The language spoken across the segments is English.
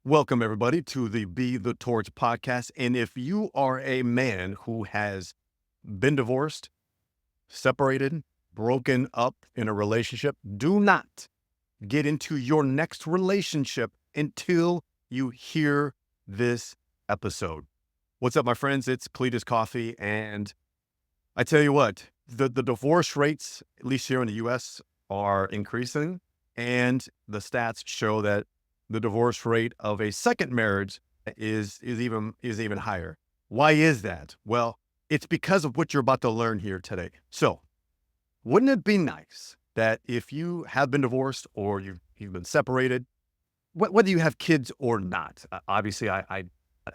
Welcome, everybody, to the Be the Torch podcast. And if you are a man who has been divorced, separated, broken up in a relationship, do not get into your next relationship until you hear this episode. What's up, my friends? It's Cletus Coffey. And I tell you what, the divorce rates, at least here in the US, are increasing. And the stats show that the divorce rate of a second marriage is even higher. Why is that? Well, it's because of what you're about to learn here today. So, wouldn't it be nice that if you have been divorced or you've been separated, whether you have kids or not? Obviously, I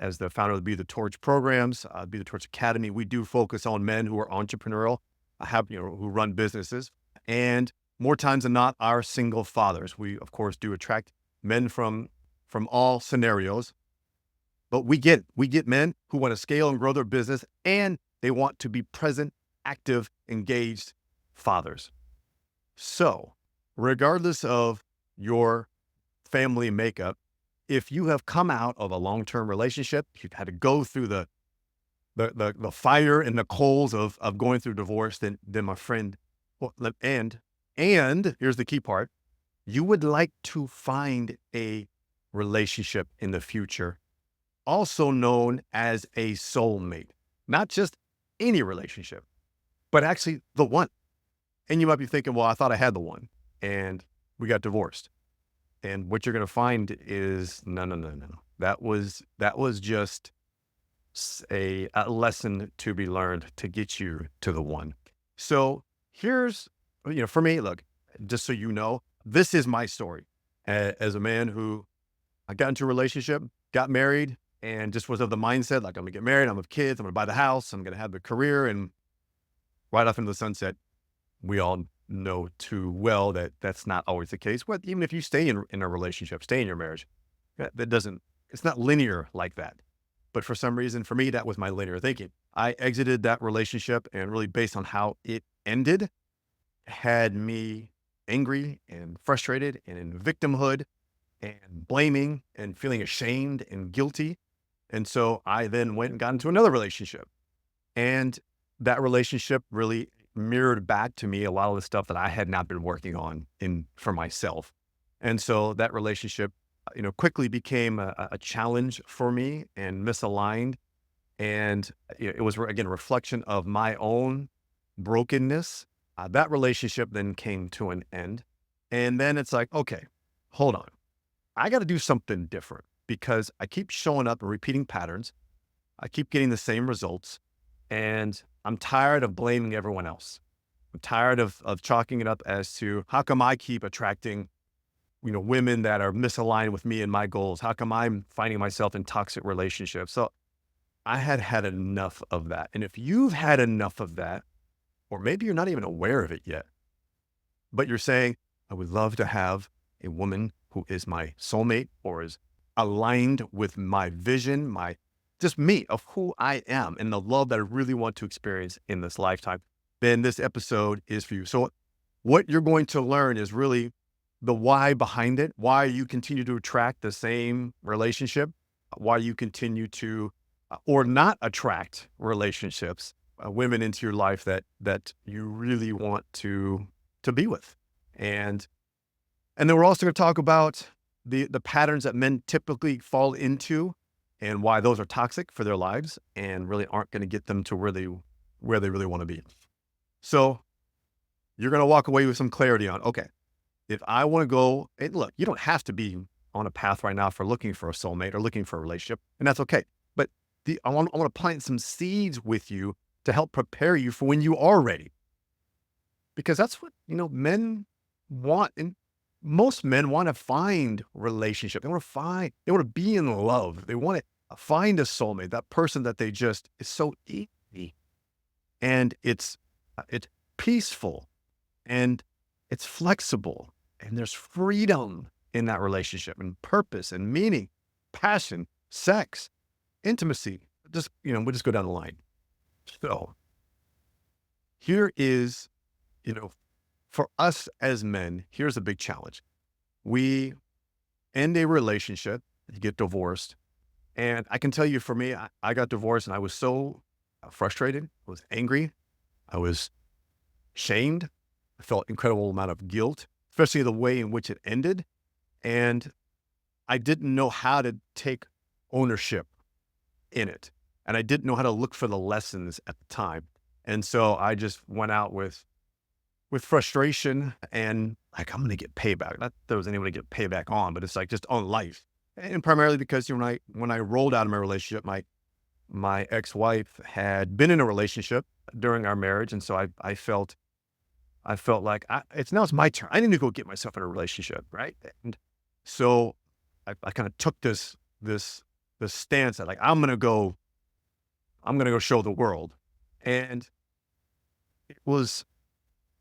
as the founder of the Be the Torch programs, Be the Torch Academy, we do focus on men who are entrepreneurial, who run businesses, and more times than not, are single fathers. We, of course, do attract men from all scenarios, but we get men who want to scale and grow their business, and they want to be present, active, engaged fathers. So, regardless of your family makeup, if you have come out of a long-term relationship, you've had to go through the fire and the coals of going through divorce, then my friend, well, and here's the key part, you would like to find a relationship in the future, also known as a soulmate, not just any relationship, but actually the one. And you might be thinking, well, I thought I had the one and we got divorced. And what you're going to find is no, no, no, no. That was just a lesson to be learned to get you to the one. So here's, for me, look, just so you know, this is my story as a man who I got into a relationship, got married, and just was of the mindset, like, I'm gonna get married, I'm gonna have kids, I'm gonna buy the house, I'm gonna have the career, and right off into the sunset. We all know too well that that's not always the case. But even if you stay in a relationship, stay in your marriage, that doesn't, it's not linear like that. But for some reason, for me, that was my linear thinking. I exited that relationship, and really based on how it ended, had me angry and frustrated and in victimhood and blaming and feeling ashamed and guilty. And so I then went and got into another relationship. And that relationship really mirrored back to me a lot of the stuff that I had not been working on for myself. And so that relationship, quickly became a challenge for me and misaligned. And it was, again, a reflection of my own brokenness. That relationship then came to an end. And then it's like, okay, hold on. I got to do something different because I keep showing up and repeating patterns. I keep getting the same results. And I'm tired of blaming everyone else. I'm tired of chalking it up as to how come I keep attracting, women that are misaligned with me and my goals? How come I'm finding myself in toxic relationships? So I had enough of that. And if you've had enough of that, or maybe you're not even aware of it yet, but you're saying, I would love to have a woman who is my soulmate or is aligned with my vision, just me of who I am and the love that I really want to experience in this lifetime, then this episode is for you. So what you're going to learn is really the why behind it, why you continue to attract the same relationship, why you continue to or not attract relationships, women into your life that you really want to be with. And then we're also going to talk about the patterns that men typically fall into and why those are toxic for their lives and really aren't going to get them to where they really want to be. So you're going to walk away with some clarity on, okay, if I want to go, and look, you don't have to be on a path right now for looking for a soulmate or looking for a relationship, and that's okay. But I want to plant some seeds with you to help prepare you for when you are ready. Because that's what, men want. And most men want to find relationship. They want to be in love. They want to find a soulmate, that person that they just is so easy. And it's peaceful and it's flexible and there's freedom in that relationship and purpose and meaning, passion, sex, intimacy. We'll just go down the line. So here is, for us as men, here's a big challenge. We end a relationship you get divorced. And I can tell you for me, I got divorced and I was so frustrated. I was angry. I was shamed. I felt incredible amount of guilt, especially the way in which it ended. And I didn't know how to take ownership in it. And I didn't know how to look for the lessons at the time. And so I just went out with frustration and like, I'm going to get payback. Not that there was anyone to get payback on, but it's like just on life. And primarily because when I rolled out of my relationship, my ex-wife had been in a relationship during our marriage. And so I felt like it's my turn. I need to go get myself in a relationship. Right. And so I kind of took this stance that like, I'm going to go show the world. And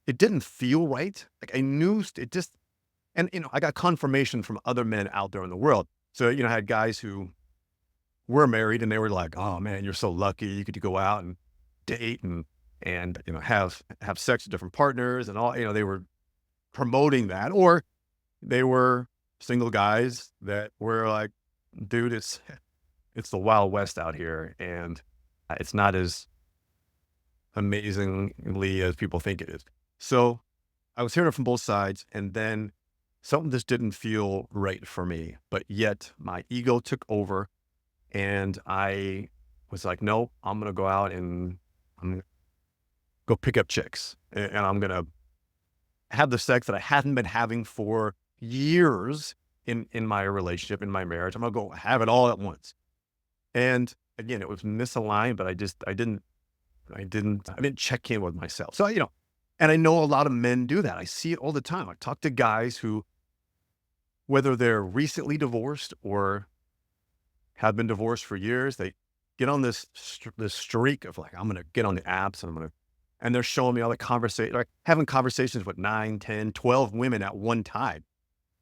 it didn't feel right. Like I knew it just, and I got confirmation from other men out there in the world. So, I had guys who were married and they were like, oh man, you're so lucky. You get to go out and date and have sex with different partners and all, they were promoting that. Or they were single guys that were like, dude, it's the Wild West out here. And it's not as amazingly as people think it is. So I was hearing it from both sides, and then something just didn't feel right for me, but yet my ego took over and I was like, no, I'm going to go out and I'm going to go pick up chicks and I'm going to have the sex that I hadn't been having for years in my relationship, in my marriage. I'm going to go have it all at once. And again, it was misaligned, but I didn't check in with myself. So, and I know a lot of men do that. I see it all the time. I talk to guys who, whether they're recently divorced or have been divorced for years, they get on this streak of like, I'm going to get on the apps and they're showing me all the conversation, like having conversations with 9, 10, 12 women at one time.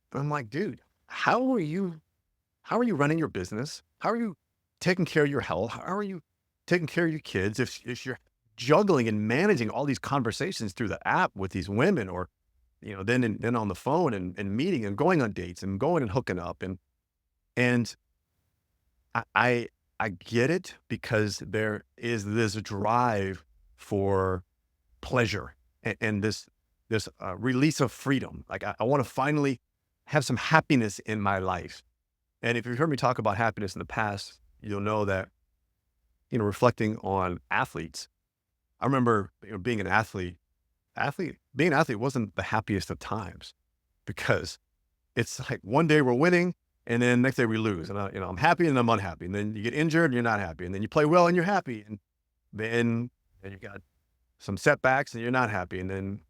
But I'm like, dude, how are you running your business? How are you taking care of your health? How are you taking care of your kids if you're juggling and managing all these conversations through the app with these women, or then on the phone and meeting and going on dates and going and hooking up and I get it, because there is this drive for pleasure and this release of freedom. Like I want to finally have some happiness in my life. And if you've heard me talk about happiness in the past, you'll know that reflecting on athletes, I remember being an athlete. Being an athlete wasn't the happiest of times, because it's like one day we're winning and then next day we lose, and I'm happy and I'm unhappy, and then you get injured and you're not happy, and then you play well and you're happy, and then you got some setbacks and you're not happy, and then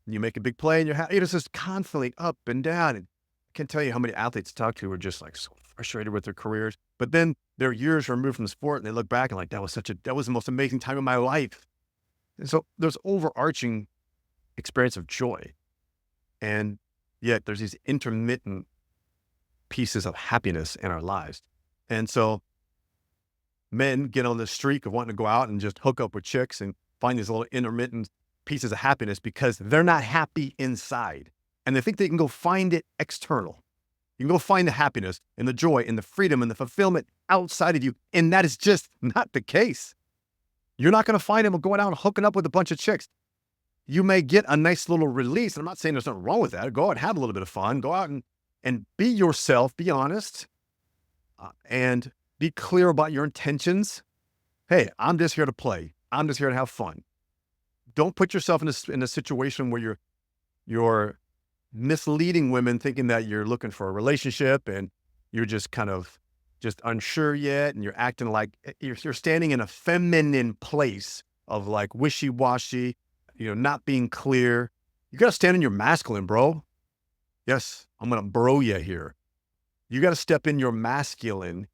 you make a big play and you're happy. It's just constantly up and down. And I can't tell you how many athletes I talk to are just like so frustrated with their careers, but then they're years removed from the sport and they look back and like, that was the most amazing time of my life. And so there's overarching experience of joy. And yet there's these intermittent pieces of happiness in our lives. And so men get on this streak of wanting to go out and just hook up with chicks and find these little intermittent pieces of happiness because they're not happy inside. And they think they can go find it external. You can go find the happiness and the joy and the freedom and the fulfillment outside of you. And that is just not the case. You're not going to find them going out and hooking up with a bunch of chicks. You may get a nice little release. And I'm not saying there's nothing wrong with that. Go out and have a little bit of fun. Go out and be yourself, be honest, and be clear about your intentions. Hey, I'm just here to play. I'm just here to have fun. Don't put yourself in a situation where you're misleading women thinking that you're looking for a relationship and you're just kind of just unsure yet. And you're acting like you're standing in a feminine place of like wishy-washy, not being clear. You got to stand in your masculine, bro. Yes, I'm going to bro you here. You got to step in your masculine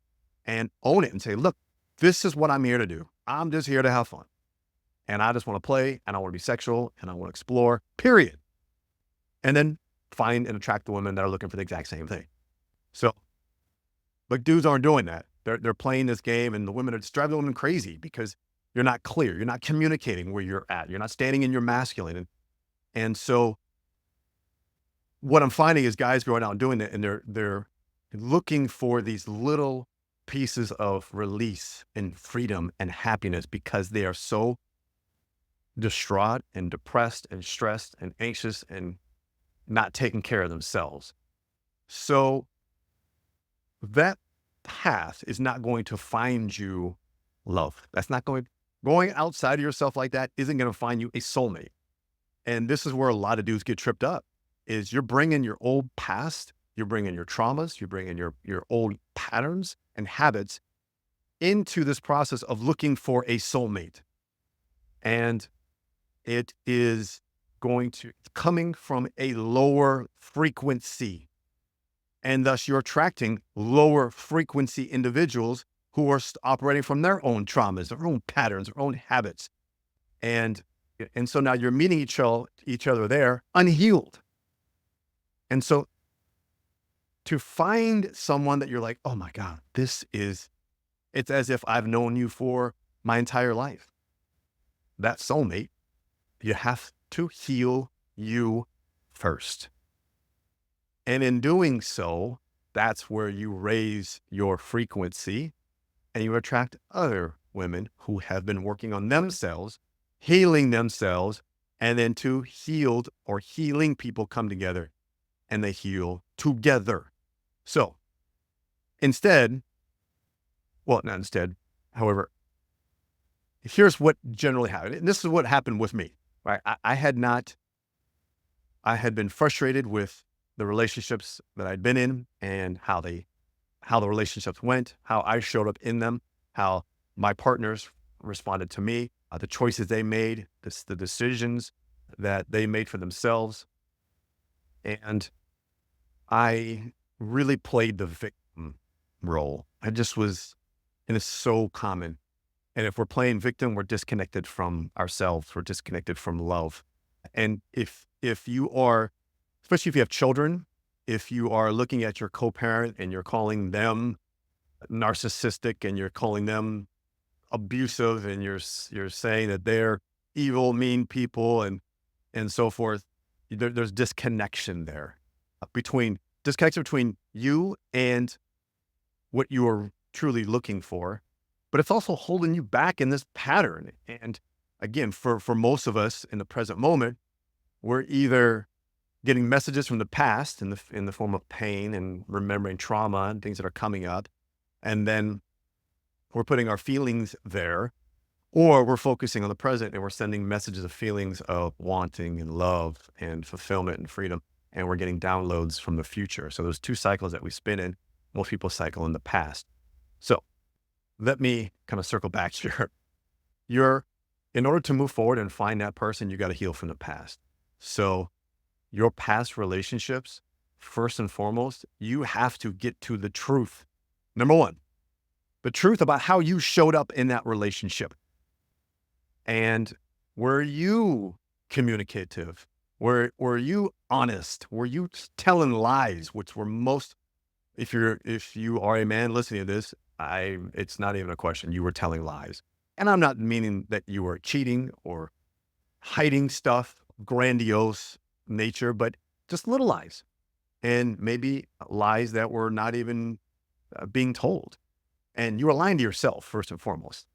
and own it and say, look, this is what I'm here to do. I'm just here to have fun. And I just want to play and I want to be sexual and I want to explore, period. And then find and attract the women that are looking for the exact same thing. So, but dudes aren't doing that. They're playing this game, and the women are just driving the women crazy because you're not clear. You're not communicating where you're at. You're not standing in your masculine. And so what I'm finding is guys going out and doing it, and they're looking for these little pieces of release and freedom and happiness because they are so distraught and depressed and stressed and anxious and not taking care of themselves. So that path is not going to find you love. That's not going outside of yourself like that isn't going to find you a soulmate. And this is where a lot of dudes get tripped up is you're bringing your old past, you're bringing your traumas, you're bringing your old patterns and habits into this process of looking for a soulmate. And it is coming from a lower frequency. And thus you're attracting lower frequency individuals who are operating from their own traumas, their own patterns, their own habits. And so now you're meeting each other there unhealed. And so to find someone that you're like, oh my God, it's as if I've known you for my entire life. That soulmate, you have to heal you first. And in doing so, that's where you raise your frequency and you attract other women who have been working on themselves, healing themselves, and then two healed or healing people come together and they heal together. So however, here's what generally happened. And this is what happened with me, right? I had been frustrated with the relationships that I'd been in and how the relationships went, how I showed up in them, how my partners responded to me, the choices they made, the decisions that they made for themselves. And I really played the victim role. And it's so common. And if we're playing victim, we're disconnected from ourselves. We're disconnected from love. And if you are, especially if you have children, if you are looking at your co-parent and you're calling them narcissistic and you're calling them abusive and you're saying that they're evil, mean people and so forth, there's disconnection there between you and what you are truly looking for, but it's also holding you back in this pattern. And again, for most of us in the present moment, we're either getting messages from the past in the form of pain and remembering trauma and things that are coming up, and then we're putting our feelings there, or we're focusing on the present and we're sending messages of feelings of wanting and love and fulfillment and freedom, and we're getting downloads from the future. So those two cycles that we spin in, most people cycle in the past. So let me kind of circle back here. In order to move forward and find that person, you got to heal from the past. So your past relationships, first and foremost, you have to get to the truth. Number one, the truth about how you showed up in that relationship. And were you communicative? Were you honest? Were you telling lies, which were most, if you are a man listening to this, it's not even a question. You were telling lies. And I'm not meaning that you were cheating or hiding stuff, grandiose nature, but just little lies, and maybe lies that were not even being told. And you were lying to yourself first and foremost.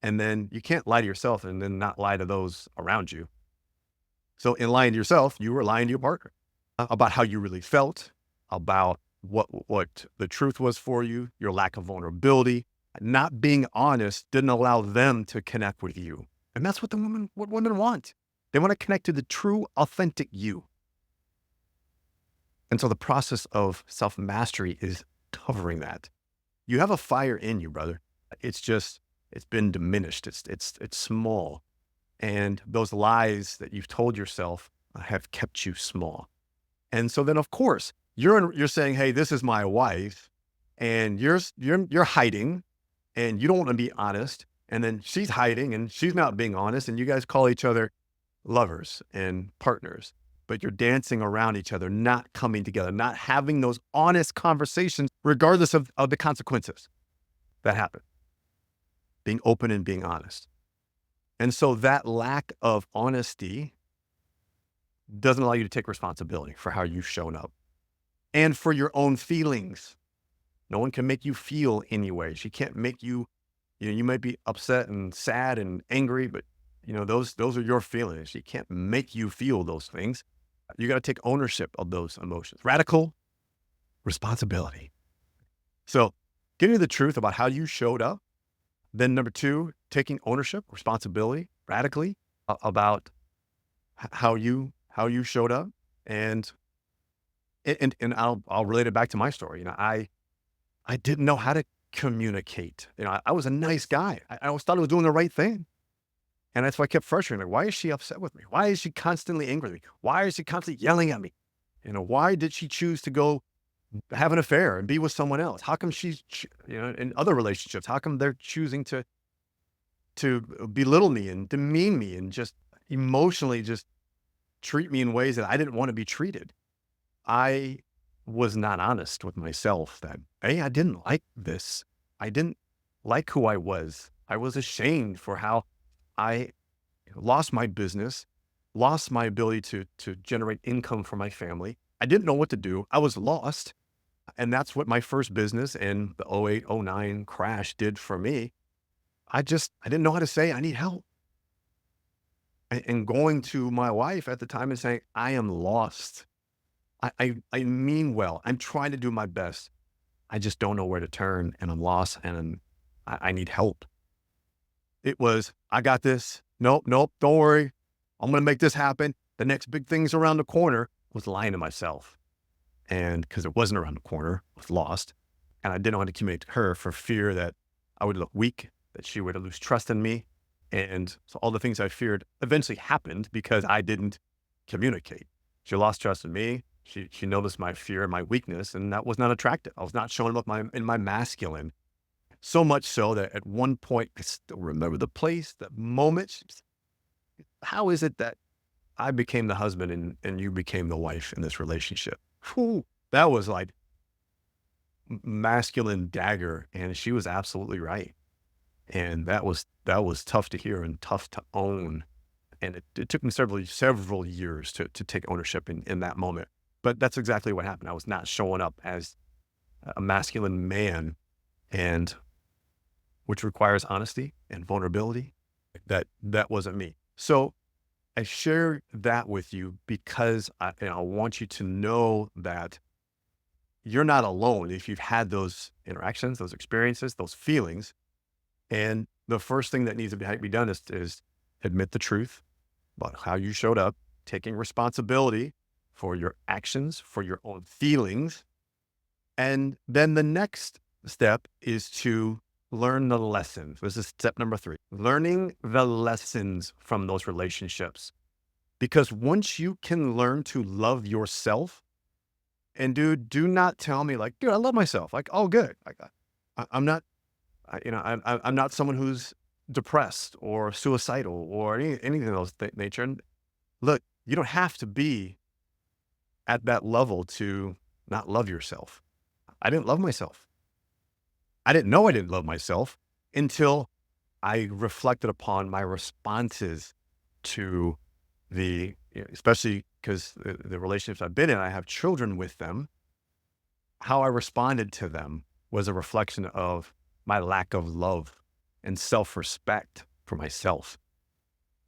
And then you can't lie to yourself and then not lie to those around you. So in lying to yourself, you were lying to your partner about how you really felt, about what the truth was for you, your lack of vulnerability. Not being honest didn't allow them to connect with you. And that's what women want. They want to connect to the true, authentic you. And so the process of self-mastery is covering that. You have a fire in you, brother. It's been diminished. It's small. And those lies that you've told yourself have kept you small. And so then, of course, you're saying, hey, this is my wife, and you're hiding, and you don't want to be honest. And then she's hiding and she's not being honest. And you guys call each other lovers and partners, but you're dancing around each other, not coming together, not having those honest conversations, regardless of the consequences that happen. Being open and being honest. And so that lack of honesty doesn't allow you to take responsibility for how you've shown up and for your own feelings. No one can make you feel any way. She can't make you, you might be upset and sad and angry, but those are your feelings. She can't make you feel those things. You got to take ownership of those emotions. Radical responsibility. So getting to the truth about how you showed up. Then number two, taking ownership, responsibility, radically about how you showed up. And I'll relate it back to my story. I didn't know how to communicate. I was a nice guy. I always thought I was doing the right thing. And that's why I kept frustrating. Like, why is she upset with me? Why is she constantly angry with me? Why is she constantly yelling at me? Why did she choose to go have an affair and be with someone else? How come she's, in other relationships, how come they're choosing to belittle me and demean me and just emotionally just treat me in ways that I didn't want to be treated? I was not honest with myself that, hey, I didn't like this. I didn't like who I was. I was ashamed for how I lost my business, lost my ability to generate income for my family. I didn't know what to do. I was lost. And that's what my first business and the 08, 09 crash did for me. I didn't know how to say, I need help. And going to my wife at the time and saying, I am lost. I mean well. I'm trying to do my best. I just don't know where to turn, and I'm lost, and I need help. It was, I got this. Nope, don't worry. I'm going to make this happen. The next big thing's around the corner. Was lying to myself. And because it wasn't around the corner, I was lost. And I didn't want to communicate to her for fear that I would look weak, that she would lose trust in me. And so all the things I feared eventually happened because I didn't communicate. She lost trust in me. She noticed my fear and my weakness, and that was not attractive. I was not showing up in my masculine. So much so that at one point, I still remember the place, the moment. How is it that I became the husband and you became the wife in this relationship? Whew, that was like masculine dagger, and she was absolutely right. And that was tough to hear and tough to own. And it took me several years to take ownership in that moment. But that's exactly what happened. I was not showing up as a masculine man, and which requires honesty and vulnerability. That wasn't me. So I share that with you because I want you to know that you're not alone if you've had those interactions, those experiences, those feelings. And the first thing that needs to be done is admit the truth about how you showed up, taking responsibility for your actions, for your own feelings. And then the next step is to learn the lessons. This is step number 3, learning the lessons from those relationships. Because once you can learn to love yourself, and do not tell me like, dude, I love myself. Like, oh, good. Like, I'm not, I'm not someone who's depressed or suicidal or anything of those nature. And look, you don't have to be at that level to not love yourself. I didn't love myself. I didn't know I didn't love myself until I reflected upon my responses to especially because the relationships I've been in, I have children with them. How I responded to them was a reflection of my lack of love and self-respect for myself.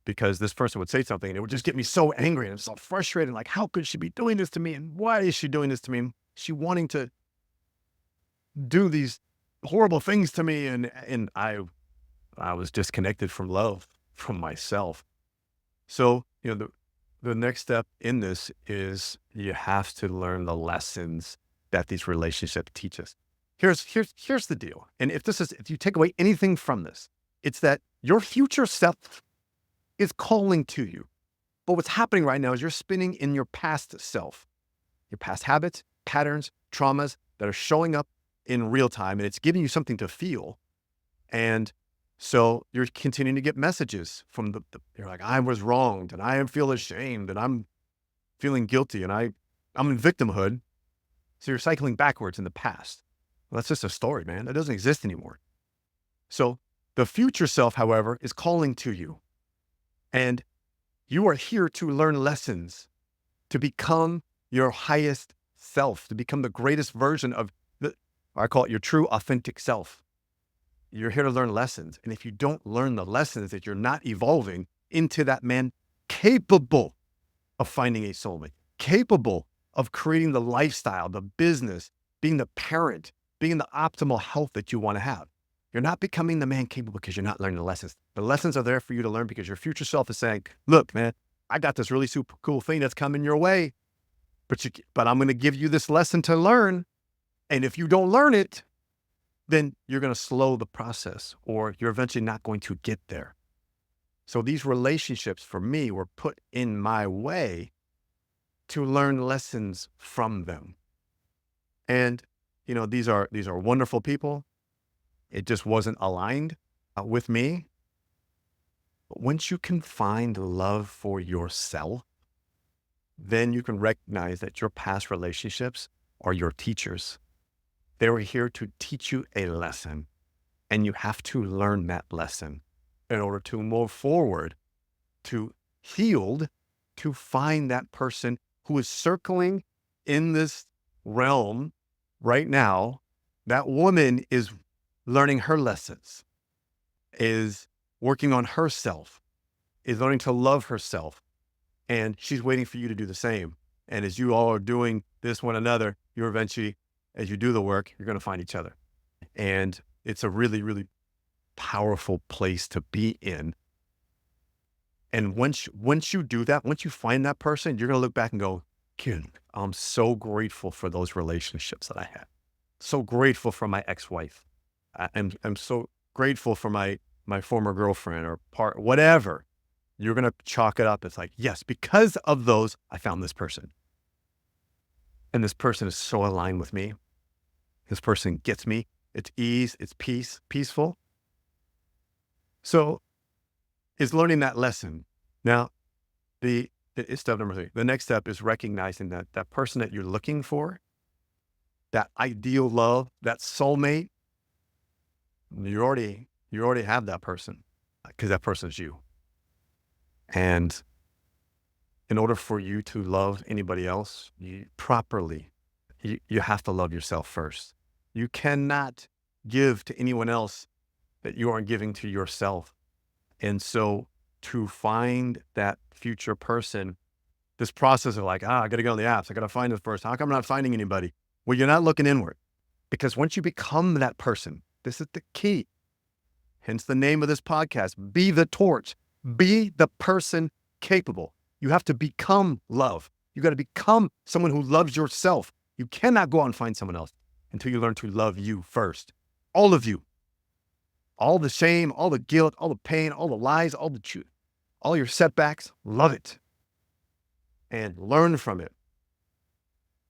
Because this person would say something and it would just get me so angry and so frustrated. Like, how could she be doing this to me? And why is she doing this to me? She wanting to do these horrible things to me. And I was disconnected from love from myself. So, the next step in this is you have to learn the lessons that these relationships teach us. Here's the deal. And if you take away anything from this, it's that your future self is calling to you. But what's happening right now is you're spinning in your past self, your past habits, patterns, traumas that are showing up in real time, and it's giving you something to feel. And so you're continuing to get messages from you're like, I was wronged and I feel ashamed and I'm feeling guilty and I'm in victimhood. So you're cycling backwards in the past. Well, that's just a story, man. That doesn't exist anymore. So the future self, however, is calling to you. And you are here to learn lessons, to become your highest self, to become the greatest version of I call it your true authentic self. You're here to learn lessons. And if you don't learn the lessons, that you're not evolving into that man capable of finding a soulmate, capable of creating the lifestyle, the business, being the parent, being the optimal health that you want to have. You're not becoming the man capable because you're not learning the lessons. The lessons are there for you to learn because your future self is saying, look, man, I got this really super cool thing that's coming your way, but I'm going to give you this lesson to learn. And if you don't learn it, then you're going to slow the process, or you're eventually not going to get there. So these relationships for me were put in my way to learn lessons from them. And, these are wonderful people. It just wasn't aligned with me. But once you can find love for yourself, then you can recognize that your past relationships are your teachers. They were here to teach you a lesson, and you have to learn that lesson in order to move forward, to healed, to find that person who is circling in this realm right now. That woman is learning her lessons, is working on herself, is learning to love herself, and she's waiting for you to do the same. And as you all are doing this one another, you're eventually, as you do the work, you're going to find each other. And it's a really, really powerful place to be in. And once you do that, once you find that person, you're going to look back and go, "Kid, I'm so grateful for those relationships that I had. So grateful for my ex-wife. I'm so grateful for my former girlfriend or whatever." You're going to chalk it up. It's like, yes, because of those, I found this person. And this person is so aligned with me. This person gets me. It's ease, it's peaceful. So is learning that lesson. Now, it's step number 3. The next step is recognizing that that person that you're looking for, that ideal love, that soulmate, you already have that person, because that person is you. And in order for you to love anybody else properly, you have to love yourself first. You cannot give to anyone else that you aren't giving to yourself. And so to find that future person, this process of like, I got to go on the apps. I got to find this person. How come I'm not finding anybody? Well, you're not looking inward, because once you become that person, this is the key. Hence the name of this podcast, Be the Torch. Be the person capable. You have to become love. You got to become someone who loves yourself. You cannot go out and find someone else until you learn to love you first. All of you. All the shame, all the guilt, all the pain, all the lies, all your setbacks, love it. And learn from it.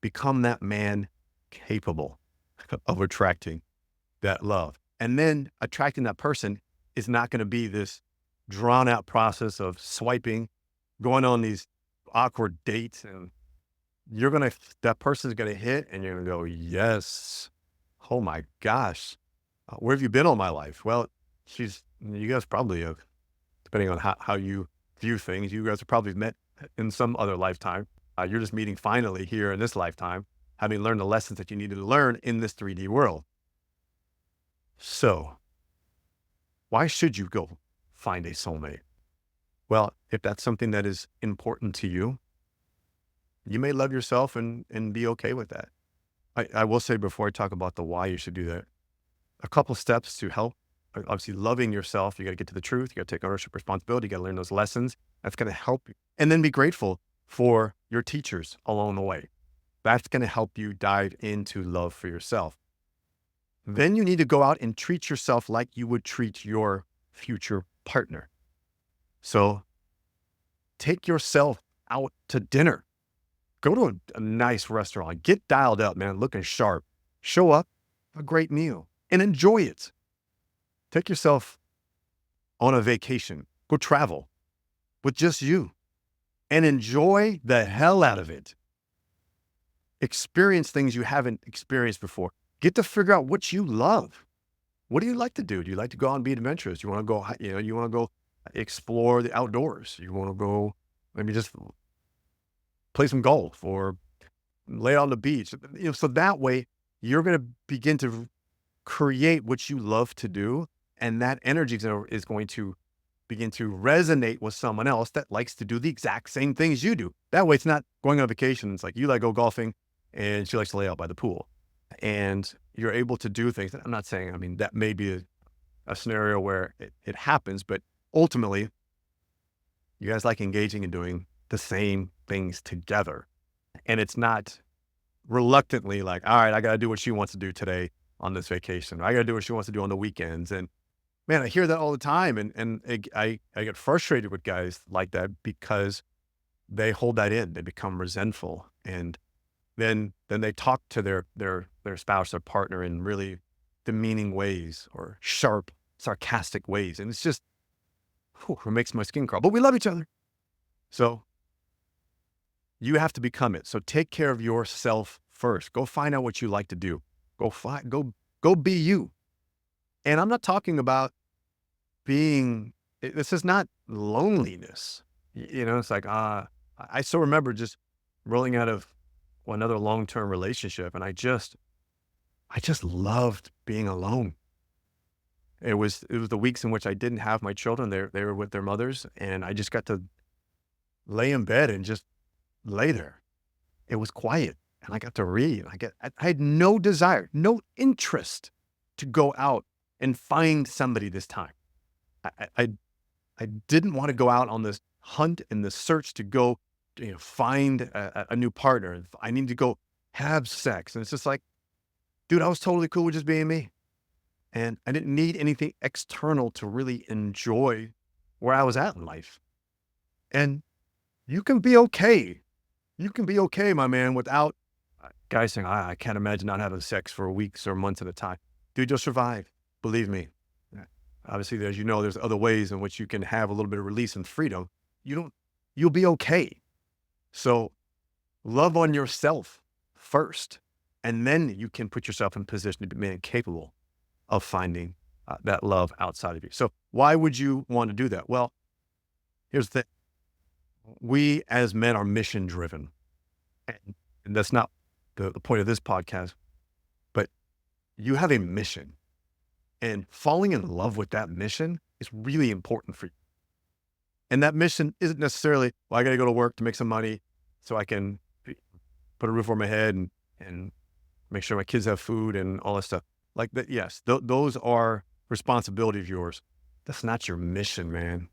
Become that man capable of attracting that love. And then attracting that person is not going to be this drawn out process of swiping, going on these awkward dates, and that person's going to hit and you're going to go, yes. Oh my gosh. Where have you been all my life? Well, you guys probably have, depending on how you view things, you guys have probably met in some other lifetime. You're just meeting finally here in this lifetime, having learned the lessons that you needed to learn in this 3D world. So why should you go find a soulmate? Well, if that's something that is important to you, you may love yourself and be okay with that. I will say, before I talk about the why you should do that, a couple steps to help. Obviously, loving yourself, you got to get to the truth. You got to take ownership, responsibility. You got to learn those lessons. That's going to help you. And then be grateful for your teachers along the way. That's going to help you dive into love for yourself. Then you need to go out and treat yourself like you would treat your future partner. So take yourself out to dinner. Go to a nice restaurant. Get dialed up, man, looking sharp. Show up, a great meal, and enjoy it. Take yourself on a vacation. Go travel with just you and enjoy the hell out of it. Experience things you haven't experienced before. Get to figure out what you love. What do you like to do? Do you like to go out and be adventurous? You want to go explore the outdoors. You want to go maybe just play some golf or lay on the beach. So that way you're going to begin to create what you love to do. And that energy is going to begin to resonate with someone else that likes to do the exact same things you do. That way, it's not going on vacation. It's like you like go golfing and she likes to lay out by the pool. And you're able to do things. I'm not saying, I mean, that may be a scenario where it happens, but ultimately, you guys like engaging and doing the same things together. And it's not reluctantly like, all right, I got to do what she wants to do today on this vacation. I got to do what she wants to do on the weekends. And man, I hear that all the time. I get frustrated with guys like that because they hold that in. They become resentful. And then they talk to their spouse, their partner in really demeaning ways or sharp, sarcastic ways. And it's just, it makes my skin crawl. But we love each other. So you have to become it. So take care of yourself first. Go find out what you like to do. Go be you. And I'm not talking about this is not loneliness. It's like, I still remember just rolling out of another long-term relationship. And I just loved being alone. It was the weeks in which I didn't have my children. They were with their mothers, and I just got to lay in bed and just lay there. It was quiet, and I got to read. I had no desire, no interest to go out and find somebody this time. I didn't want to go out on this hunt and this search to go, find a new partner. I need to go have sex, and it's just like, dude, I was totally cool with just being me. And I didn't need anything external to really enjoy where I was at in life. And you can be okay. You can be okay, my man, without guys saying, I can't imagine not having sex for weeks or months at a time. Dude, you'll survive. Believe me. Obviously, there's other ways in which you can have a little bit of release and freedom. You'll be okay. So love on yourself first. And then you can put yourself in position to be capable of finding that love outside of you. So why would you want to do that? Well, here's the thing. We as men are mission driven. And that's not the point of this podcast, but you have a mission. And falling in love with that mission is really important for you. And that mission isn't necessarily, well, I got to go to work to make some money so I can put a roof over my head and make sure my kids have food and all that stuff. Like that, yes, those are responsibility of yours. That's not your mission, man.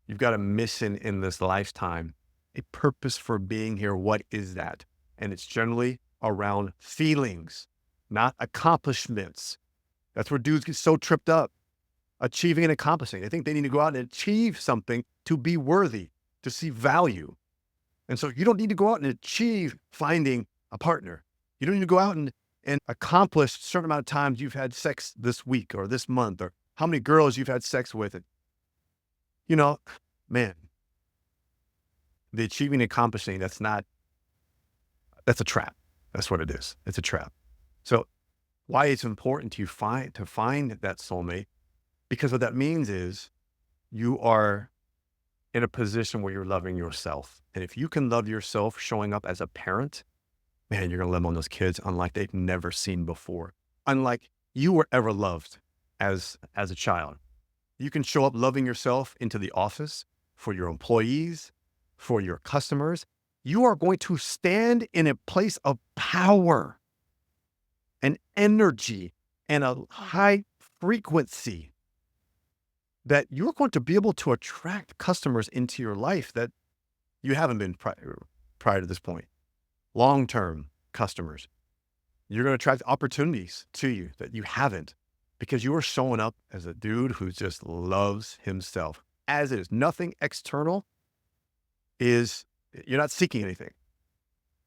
You've got a mission in this lifetime, a purpose for being here. What is that? And it's generally around feelings, not accomplishments. That's where dudes get so tripped up, achieving and accomplishing. They think they need to go out and achieve something to be worthy, to see value. And so you don't need to go out and achieve finding a partner. You don't need to go out and accomplish a certain amount of times you've had sex this week or this month, or how many girls you've had sex with. It, man, the achieving and accomplishing, that's a trap. That's what it is. It's a trap. So why it's important to find that soulmate, because what that means is you are in a position where you're loving yourself. And if you can love yourself showing up as a parent, man, you're going to love on those kids unlike they've never seen before. Unlike you were ever loved as a child. You can show up loving yourself into the office for your employees, for your customers. You are going to stand in a place of power and energy and a high frequency that you're going to be able to attract customers into your life that you haven't been prior to this point. Long-term customers. You're going to attract opportunities to you that you haven't, because you are showing up as a dude who just loves himself as it is. Nothing external you're not seeking anything.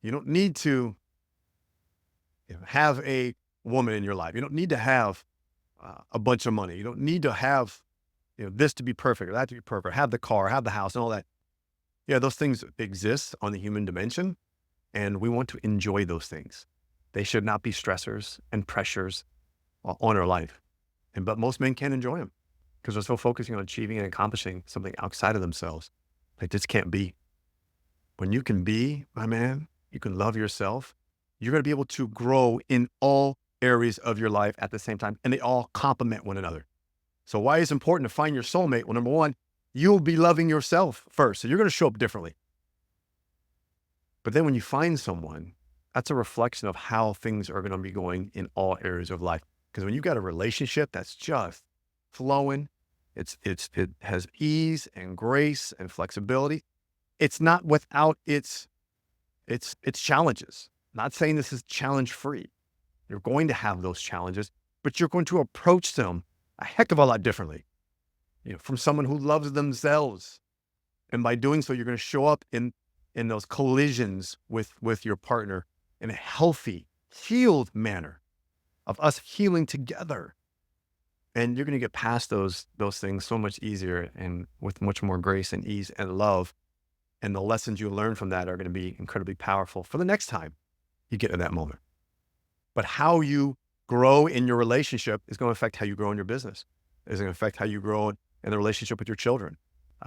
You don't need to have a woman in your life. You don't need to have a bunch of money. You don't need to have this to be perfect or that to be perfect, have the car, have the house and all that. Yeah, those things exist on the human dimension, and we want to enjoy those things. They should not be stressors and pressures on our life. But most men can't enjoy them because they're so focusing on achieving and accomplishing something outside of themselves. Like, this can't be. When you can be, my man, you can love yourself. you're going to be able to grow in all areas of your life at the same time, and they all complement one another. So why is it important to find your soulmate? Well, number one, you'll be loving yourself first. So you're going to show up differently. But then when you find someone, that's a reflection of how things are going to be going in all areas of life. Because when you've got a relationship that's just flowing, it has ease and grace and flexibility. It's not without its challenges. Not saying this is challenge free. You're going to have those challenges, but you're going to approach them a heck of a lot differently. From someone who loves themselves. And by doing so, you're going to show up in those collisions with your partner in a healthy, healed manner of us healing together. And you're going to get past those things so much easier and with much more grace and ease and love. And the lessons you learn from that are going to be incredibly powerful for the next time you get in that moment. But how you grow in your relationship is going to affect how you grow in your business. It's going to affect how you grow in the relationship with your children.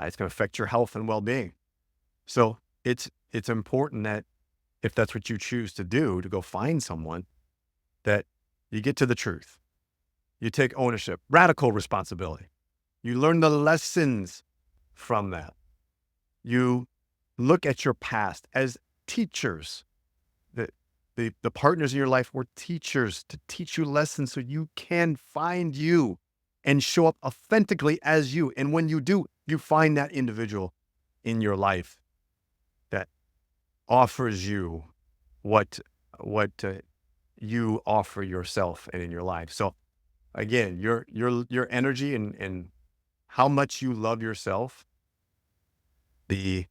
It's going to affect your health and well-being. So it's important that if that's what you choose to do, to go find someone, that you get to the truth. You take ownership, radical responsibility. You learn the lessons from that. You look at your past as teachers. The partners in your life were teachers to teach you lessons so you can find you and show up authentically as you. And when you do, you find that individual in your life that offers you what you offer yourself and in your life. So again, your energy and how much you love yourself, the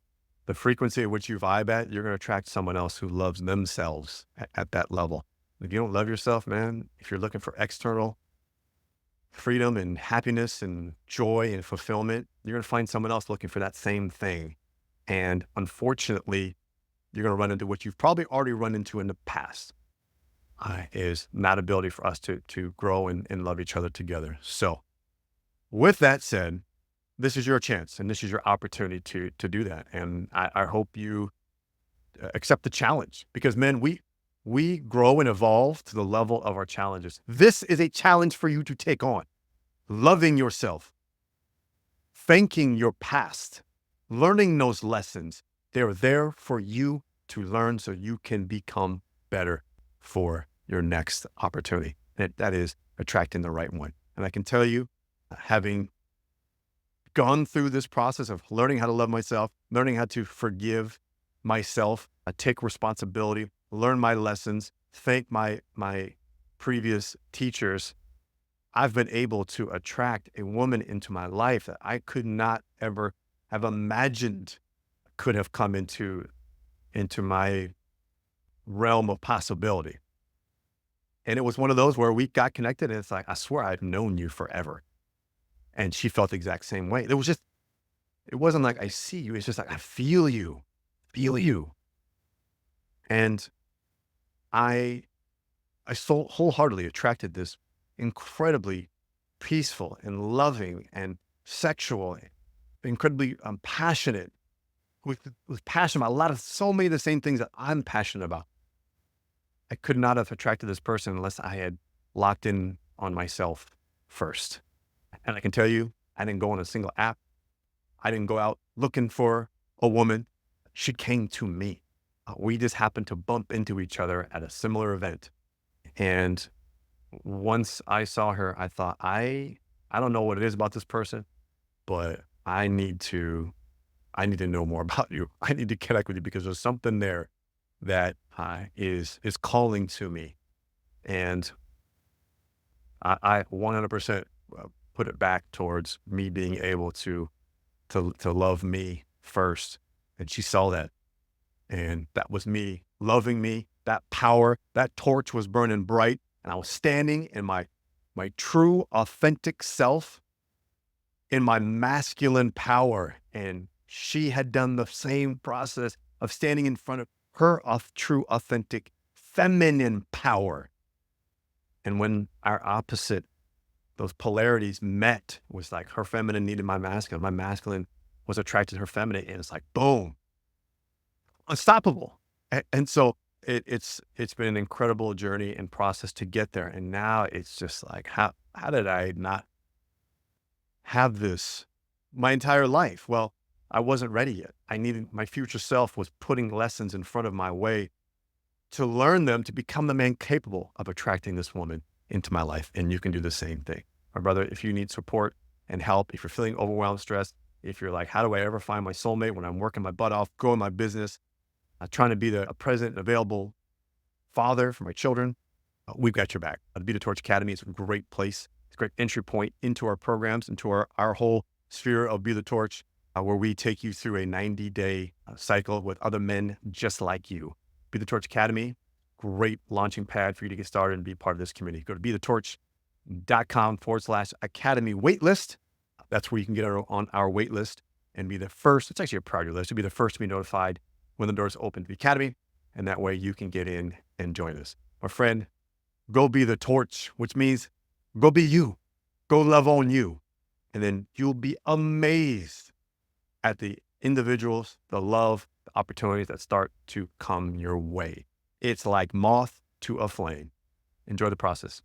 frequency at which you vibe at, you're going to attract someone else who loves themselves at that level. If you don't love yourself, man, if you're looking for external freedom and happiness and joy and fulfillment, you're going to find someone else looking for that same thing. And unfortunately, you're going to run into what you've probably already run into in the past, is not ability for us to grow and love each other together. So with that said, this is your chance and this is your opportunity to do that. And I hope you accept the challenge, because men, we grow and evolve to the level of our challenges. This is a challenge for you to take on. Loving yourself, thanking your past, learning those lessons. They're there for you to learn so you can become better for your next opportunity. That is attracting the right one. And I can tell you, having gone through this process of learning how to love myself, learning how to forgive myself, take responsibility, learn my lessons, thank my previous teachers, I've been able to attract a woman into my life that I could not ever have imagined could have come into my realm of possibility. And it was one of those where we got connected and it's like, I swear I've known you forever. And she felt the exact same way. It wasn't like I see you. It's just like, I feel you. And I so wholeheartedly attracted this incredibly peaceful and loving and sexual, incredibly passionate, with passion about so many of the same things that I'm passionate about. I could not have attracted this person unless I had locked in on myself first. And I can tell you, I didn't go on a single app. I didn't go out looking for a woman. She came to me. We just happened to bump into each other at a similar event. And once I saw her, I thought, I don't know what it is about this person, but I need to know more about you. I need to connect with you because there's something there that is calling to me. And I 100% put it back towards me being able to love me first. And she saw that. And that was me loving me. That power, that torch was burning bright. And I was standing in my true, authentic self, in my masculine power. And she had done the same process of standing in front of her true, authentic, feminine power. And when our opposite, those polarities met, it was like her feminine needed my masculine was attracted to her feminine, and it's like, boom, unstoppable. And so It's been an incredible journey and process to get there. And now it's just like, how did I not have this my entire life? Well, I wasn't ready yet. I needed my future self was putting lessons in front of my way to learn them to become the man capable of attracting this woman into my life. And you can do the same thing. My brother, if you need support and help, if you're feeling overwhelmed, stressed, if you're like, how do I ever find my soulmate when I'm working my butt off, growing my business, trying to be a present and available father for my children, we've got your back. The Be the Torch Academy is a great place. It's a great entry point into our programs, into our whole sphere of Be the Torch, where we take you through a 90-day cycle with other men just like you. Be the Torch Academy, great launching pad for you to get started and be part of this community. Go to bethetorch.com/academy waitlist. That's where you can get on our wait list and be the first. It's actually a priority list to be the first to be notified when the doors open to the Academy. And that way you can get in and join us. My friend, go be the torch, which means go be you. Go love on you. And then you'll be amazed at the individuals, the love, the opportunities that start to come your way. It's like moth to a flame. Enjoy the process.